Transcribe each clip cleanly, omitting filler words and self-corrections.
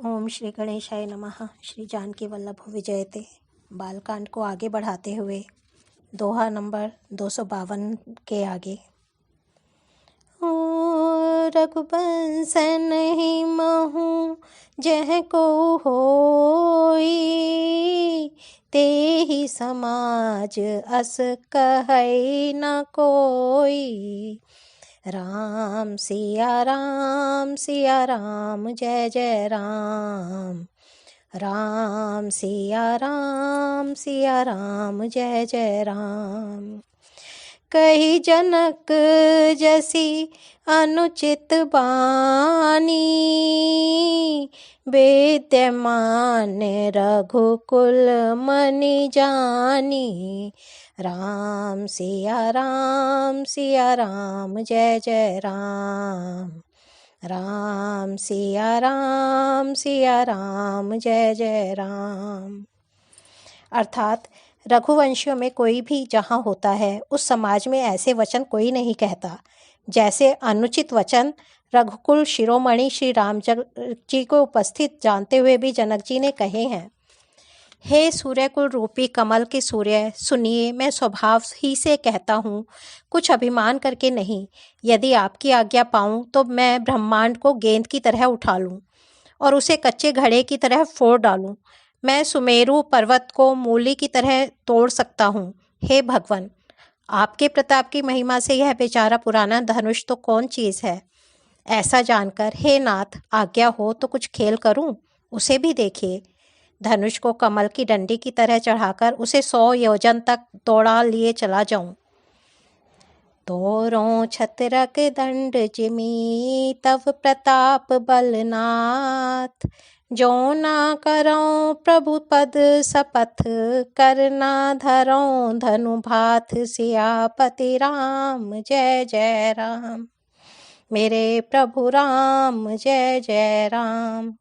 ओम श्री गणेशाय नमः। श्री जानकी वल्लभ विजयते बालकांड को आगे बढ़ाते हुए दोहा नंबर 252 के आगे। ओ रघुवंश नहीं महु जह को होई, तेहि समाज अस कहै न कोई। राम सिया राम जय जय राम। राम सिया राम जय जय राम। कही जनक जसी अनुचित बानी, विद्यमान रघुकुल मनि जानी। राम सिया राम जय जय राम। राम सिया राम जय जय राम। अर्थात रघुवंशियों में कोई भी जहाँ होता है उस समाज में ऐसे वचन कोई नहीं कहता जैसे अनुचित वचन रघुकुल शिरोमणि श्री राम जी को उपस्थित जानते हुए भी जनक जी ने कहे हैं। हे सूर्यकुल रूपी कमल के सूर्य, सुनिए, मैं स्वभाव ही से कहता हूँ, कुछ अभिमान करके नहीं। यदि आपकी आज्ञा पाऊँ तो मैं ब्रह्मांड को गेंद की तरह उठा लूँ और उसे कच्चे घड़े की तरह फोड़ डालूँ। मैं सुमेरु पर्वत को मूली की तरह तोड़ सकता हूँ। हे भगवान, आपके प्रताप की महिमा से यह बेचारा पुराना धनुष तो कौन चीज़ है। ऐसा जानकर हे नाथ, आज्ञा हो तो कुछ खेल करूँ। उसे भी देखिए। धनुष को कमल की डंडी की तरह चढ़ाकर उसे 100 योजन तक दौड़ा लिए चला जाऊं। तोरों छत्रक दंड जिमी तव प्रताप बलनाथ, जो ना करों प्रभु पद शपथ करना धरों धनु भाथ। सियापति राम जय जय राम। मेरे प्रभु राम जय जय राम।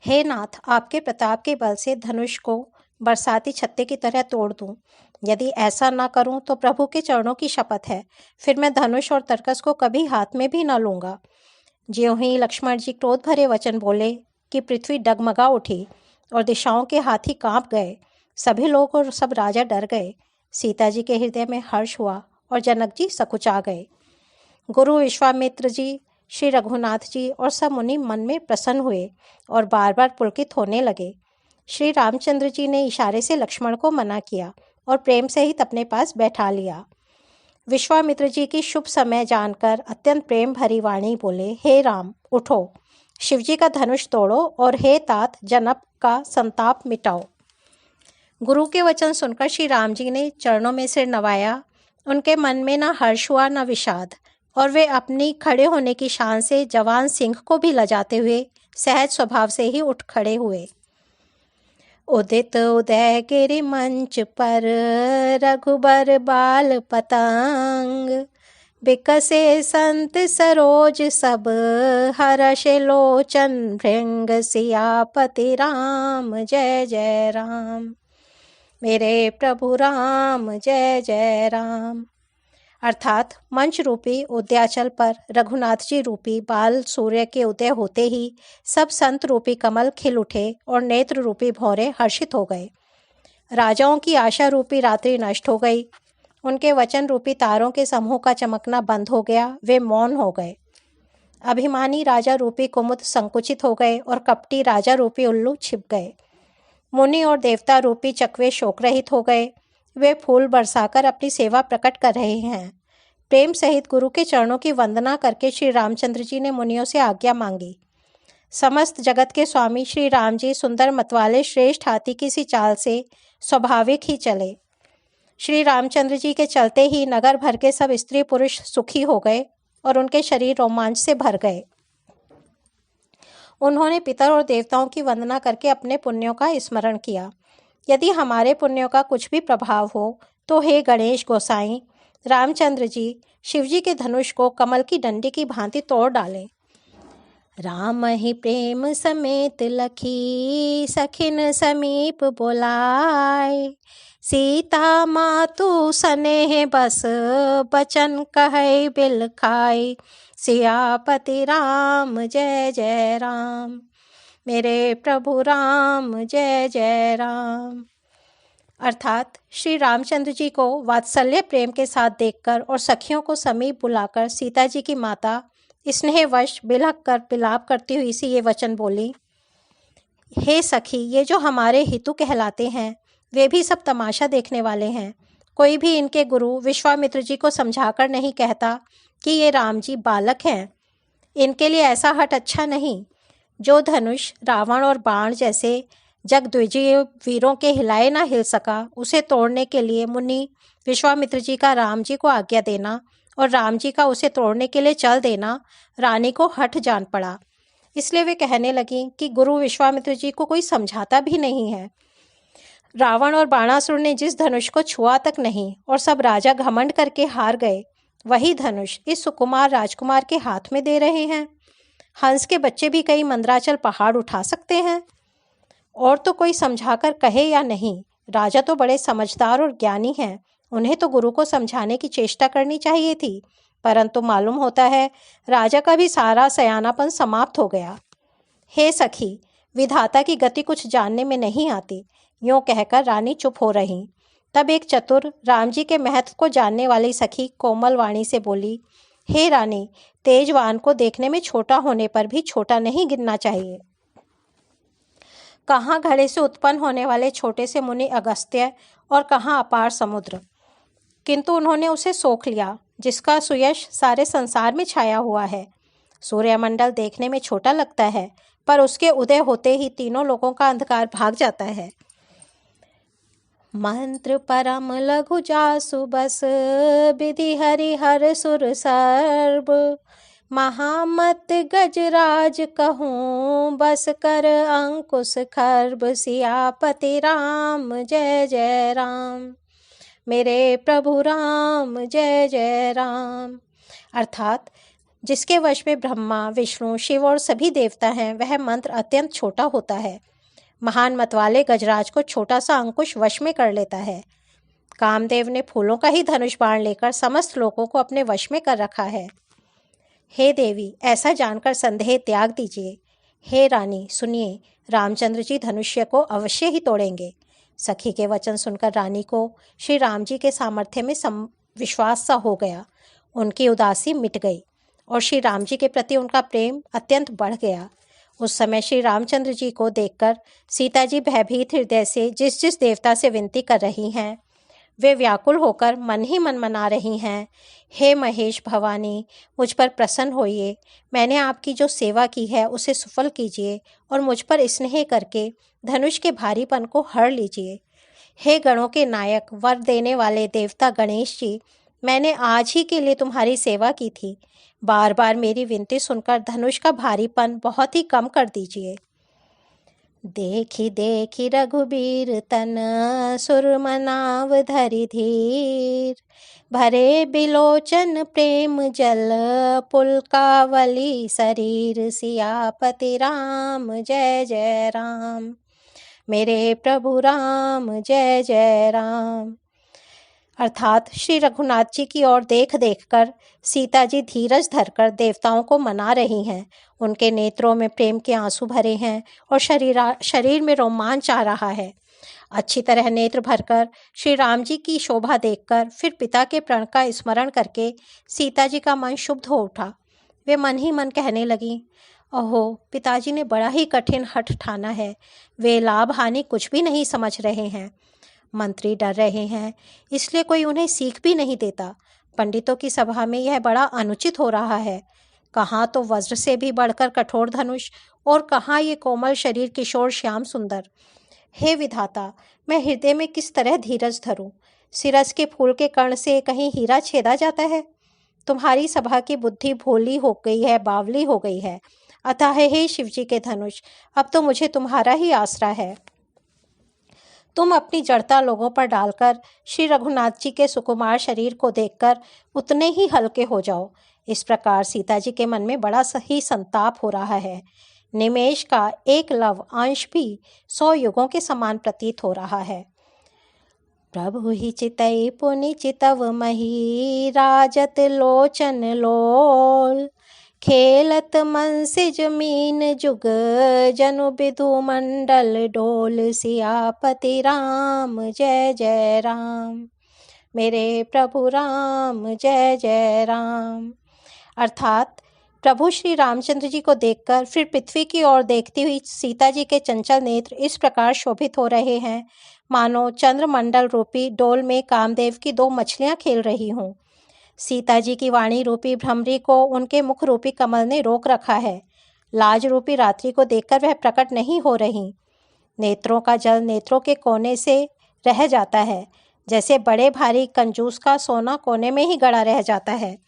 हे नाथ, आपके प्रताप के बल से धनुष को बरसाती छत्ते की तरह तोड़ दूं। यदि ऐसा न करूं तो प्रभु के चरणों की शपथ है, फिर मैं धनुष और तरकस को कभी हाथ में भी न लूंगा। ज्यों ही लक्ष्मण जी क्रोध भरे वचन बोले कि पृथ्वी डगमगा उठी और दिशाओं के हाथी कांप गए। सभी लोग और सब राजा डर गए। सीता जी के हृदय में हर्ष हुआ और जनक जी सकुचा गए। गुरु विश्वामित्र जी, श्री रघुनाथ जी और सब मुनि मन में प्रसन्न हुए और बार बार पुलकित होने लगे। श्री रामचंद्र जी ने इशारे से लक्ष्मण को मना किया और प्रेम सहित अपने पास बैठा लिया। विश्वामित्र जी की शुभ समय जानकर अत्यंत प्रेम भरी वाणी बोले, हे राम, उठो, शिवजी का धनुष तोड़ो और हे तात, जनक का संताप मिटाओ। गुरु के वचन सुनकर श्री राम जी ने चरणों में सिर नवाया। उनके मन में न हर्ष हुआ न विषाद, और वे अपनी खड़े होने की शान से जवान सिंह को भी लजाते हुए सहज स्वभाव से ही उठ खड़े हुए। उदित उदय गिरि मंच पर रघुबर बाल पतंग, बिकसे संत सरोज सब हर्ष लोचन भृंग। सियापति राम जय जय राम। मेरे प्रभु राम जय जय राम। अर्थात मंच रूपी उद्याचल पर रघुनाथ जी रूपी बाल सूर्य के उदय होते ही सब संत रूपी कमल खिल उठे और नेत्र रूपी भौरे हर्षित हो गए। राजाओं की आशा रूपी रात्रि नष्ट हो गई। उनके वचन रूपी तारों के समूह का चमकना बंद हो गया। वे मौन हो गए। अभिमानी राजा रूपी कुमुद संकुचित हो गए और कपटी राजा रूपी उल्लू छिप गए। मुनि और देवता रूपी चकवे शोक रहित हो गए। वे फूल बरसाकर अपनी सेवा प्रकट कर रहे हैं। प्रेम सहित गुरु के चरणों की वंदना करके श्री रामचंद्र जी ने मुनियों से आज्ञा मांगी। समस्त जगत के स्वामी श्री राम जी सुंदर मतवाले श्रेष्ठ हाथी की सी चाल से स्वाभाविक ही चले। श्री रामचंद्र जी के चलते ही नगर भर के सब स्त्री पुरुष सुखी हो गए और उनके शरीर रोमांच से भर गए। उन्होंने पितर और देवताओं की वंदना करके अपने पुण्यों का स्मरण किया। यदि हमारे पुण्यों का कुछ भी प्रभाव हो तो हे गणेश गोसाई, रामचंद्र जी शिवजी के धनुष को कमल की डंडी की भांति तोड़ डालें। राम ही प्रेम समेत लखी सखिन समीप बोलाए, सीता मातु स्नेह बस बचन कहे बिल खाए। सियापति राम जय जय राम। मेरे प्रभु राम जय जय राम। अर्थात श्री रामचंद्र जी को वात्सल्य प्रेम के साथ देखकर और सखियों को समीप बुलाकर सीता जी की माता स्नेहवश बिलख कर विलाप करती हुई सी ये वचन बोली, हे सखी, ये जो हमारे हितु कहलाते हैं वे भी सब तमाशा देखने वाले हैं। कोई भी इनके गुरु विश्वामित्र जी को समझाकर नहीं कहता कि ये राम जी बालक हैं। इनके लिए ऐसा हठ अच्छा नहीं। जो धनुष रावण और बाण जैसे जगद्विजय वीरों के हिलाए ना हिल सका, उसे तोड़ने के लिए मुनि विश्वामित्र जी का राम जी को आज्ञा देना और राम जी का उसे तोड़ने के लिए चल देना रानी को हठ जान पड़ा। इसलिए वे कहने लगी कि गुरु विश्वामित्र जी को कोई समझाता भी नहीं है। रावण और बाणासुर ने जिस धनुष को छुआ तक नहीं और सब राजा घमंड करके हार गए, वही धनुष इस सुकुमार राजकुमार के हाथ में दे रहे हैं। हंस के बच्चे भी कई मंदराचल पहाड़ उठा सकते हैं। और तो कोई समझाकर कहे या नहीं, राजा तो बड़े समझदार और ज्ञानी हैं, उन्हें तो गुरु को समझाने की चेष्टा करनी चाहिए थी, परंतु मालूम होता है राजा का भी सारा सयानापन समाप्त हो गया। हे सखी, विधाता की गति कुछ जानने में नहीं आती। यूं कहकर रानी चुप हो रही। तब एक चतुर राम जी के महत्व को जानने वाली सखी कोमल वाणी से बोली, हे रानी, तेजवान को देखने में छोटा होने पर भी छोटा नहीं गिनना चाहिए। कहाँ घड़े से उत्पन्न होने वाले छोटे से मुनि अगस्त्य और कहाँ अपार समुद्र, किंतु उन्होंने उसे सोख लिया जिसका सुयश सारे संसार में छाया हुआ है। सूर्यमंडल देखने में छोटा लगता है, पर उसके उदय होते ही तीनों लोगों का अंधकार भाग जाता है। मंत्र परम लघु जासु बस, विधि हरि हर सुर सर्ब, महामत गजराज कहूँ, बस कर अंकुश खर्ब, सियापति राम जय जय राम। मेरे प्रभु राम जय जय राम। अर्थात जिसके वश में ब्रह्मा, विष्णु, शिव और सभी देवता हैं, वह मंत्र अत्यंत छोटा होता है। महान मत वाले गजराज को छोटा सा अंकुश वश में कर लेता है। कामदेव ने फूलों का ही धनुष बाण लेकर समस्त लोगों को अपने वश में कर रखा है। हे देवी, ऐसा जानकर संदेह त्याग दीजिए। हे रानी, सुनिए, रामचंद्र जी धनुष्य को अवश्य ही तोड़ेंगे। सखी के वचन सुनकर रानी को श्री राम जी के सामर्थ्य में विश्वास सा हो गया। उनकी उदासी मिट गई और श्री राम जी के प्रति उनका प्रेम अत्यंत बढ़ गया। उस समय श्री रामचंद्र जी को देखकर सीता जी भयभीत हृदय से जिस जिस देवता से विनती कर रही हैं, वे व्याकुल होकर मन ही मन मना रही हैं, हे महेश भवानी, मुझ पर प्रसन्न होइए। मैंने आपकी जो सेवा की है उसे सफल कीजिए और मुझ पर स्नेह करके धनुष के भारीपन को हर लीजिए। हे गणों के नायक, वर देने वाले देवता गणेश जी, मैंने आज ही के लिए तुम्हारी सेवा की थी। बार बार मेरी विनती सुनकर धनुष का भारीपन बहुत ही कम कर दीजिए। देखी देखी रघुबीर तन, सुरमनाव धरि धीर, भरे बिलोचन प्रेम जल, पुलकावली शरीर, सियापति राम जय जय राम। मेरे प्रभु राम जय जय राम। अर्थात श्री रघुनाथ जी की ओर देख देख कर सीता जी धीरज धरकर देवताओं को मना रही हैं। उनके नेत्रों में प्रेम के आंसू भरे हैं और शरीर में रोमांच आ रहा है। अच्छी तरह नेत्र भरकर श्री राम जी की शोभा देखकर फिर पिता के प्रण का स्मरण करके सीता जी का मन शुद्ध हो उठा। वे मन ही मन कहने लगी, ओहो, पिताजी ने बड़ा ही कठिन हठ ठाना है। वे लाभ हानि कुछ भी नहीं समझ रहे हैं। मंत्री डर रहे हैं, इसलिए कोई उन्हें सीख भी नहीं देता। पंडितों की सभा में यह बड़ा अनुचित हो रहा है। कहाँ तो वज्र से भी बढ़कर कठोर धनुष और कहाँ ये कोमल शरीर किशोर श्याम सुंदर। हे विधाता, मैं हृदय में किस तरह धीरज धरूं? सिरस के फूल के कण से कहीं हीरा छेदा जाता है। तुम्हारी सभा की बुद्धि भोली हो गई है, बावली हो गई है। अतः हे शिवजी के धनुष, अब तो मुझे तुम्हारा ही आसरा है। तुम अपनी जड़ता लोगों पर डालकर श्री रघुनाथ जी के सुकुमार शरीर को देखकर उतने ही हल्के हो जाओ। इस प्रकार सीता जी के मन में बड़ा सही संताप हो रहा है। निमेष का एक लव अंश भी 100 युगों के समान प्रतीत हो रहा है। प्रभु ही चितई पुनि चितव मही, राजत लोचन लोल, खेलत मनसिज मीन जुग जनु बिधु मंडल डोल सियापति राम जय जय राम। मेरे प्रभु राम जय जय राम। अर्थात प्रभु श्री रामचंद्र जी को देखकर फिर पृथ्वी की ओर देखती हुई सीता जी के चंचल नेत्र इस प्रकार शोभित हो रहे हैं मानो चंद्रमंडल रूपी डोल में कामदेव की दो मछलियां खेल रही हों। सीता जी की वाणी रूपी भ्रमरी को उनके मुख रूपी कमल ने रोक रखा है। लाज रूपी रात्रि को देखकर वह प्रकट नहीं हो रही। नेत्रों का जल नेत्रों के कोने से रह जाता है, जैसे बड़े भारी कंजूस का सोना कोने में ही गड़ा रह जाता है।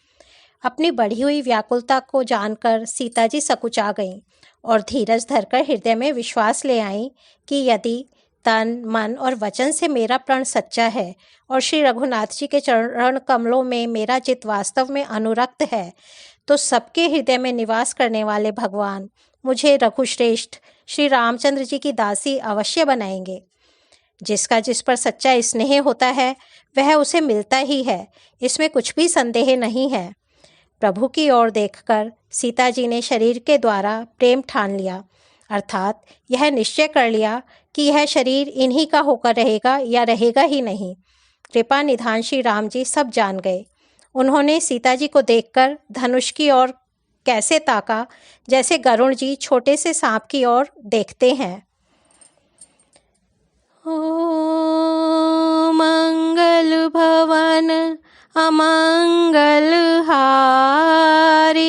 अपनी बढ़ी हुई व्याकुलता को जानकर सीता जी सकुचा गईं और धीरज धरकर हृदय में विश्वास ले आईं कि यदि तन मन और वचन से मेरा प्रण सच्चा है और श्री रघुनाथ जी के चरण कमलों में मेरा चित्त वास्तव में अनुरक्त है, तो सबके हृदय में निवास करने वाले भगवान मुझे रघुश्रेष्ठ श्री रामचंद्र जी की दासी अवश्य बनाएंगे। जिसका जिस पर सच्चा स्नेह होता है वह उसे मिलता ही है, इसमें कुछ भी संदेह नहीं है। प्रभु की ओर देखकर सीता जी ने शरीर के द्वारा प्रेम ठान लिया, अर्थात यह निश्चय कर लिया कि यह शरीर इन्हीं का होकर रहेगा या रहेगा ही नहीं। कृपा निधान श्री राम जी सब जान गए। उन्होंने सीता जी को देखकर धनुष की ओर कैसे ताका, जैसे गरुण जी छोटे से सांप की ओर देखते हैं। ओ मंगल भवन अमंगल हारी,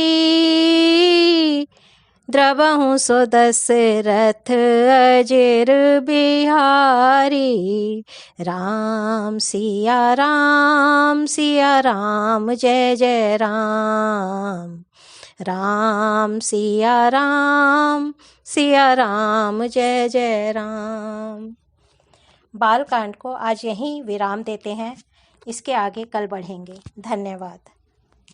द्रवहु सो दशरथ अजिर बिहारी। राम सिया राम जय जय राम। राम सिया राम जय जय राम। बालकांड को आज यहीं विराम देते हैं, इसके आगे कल बढ़ेंगे। धन्यवाद।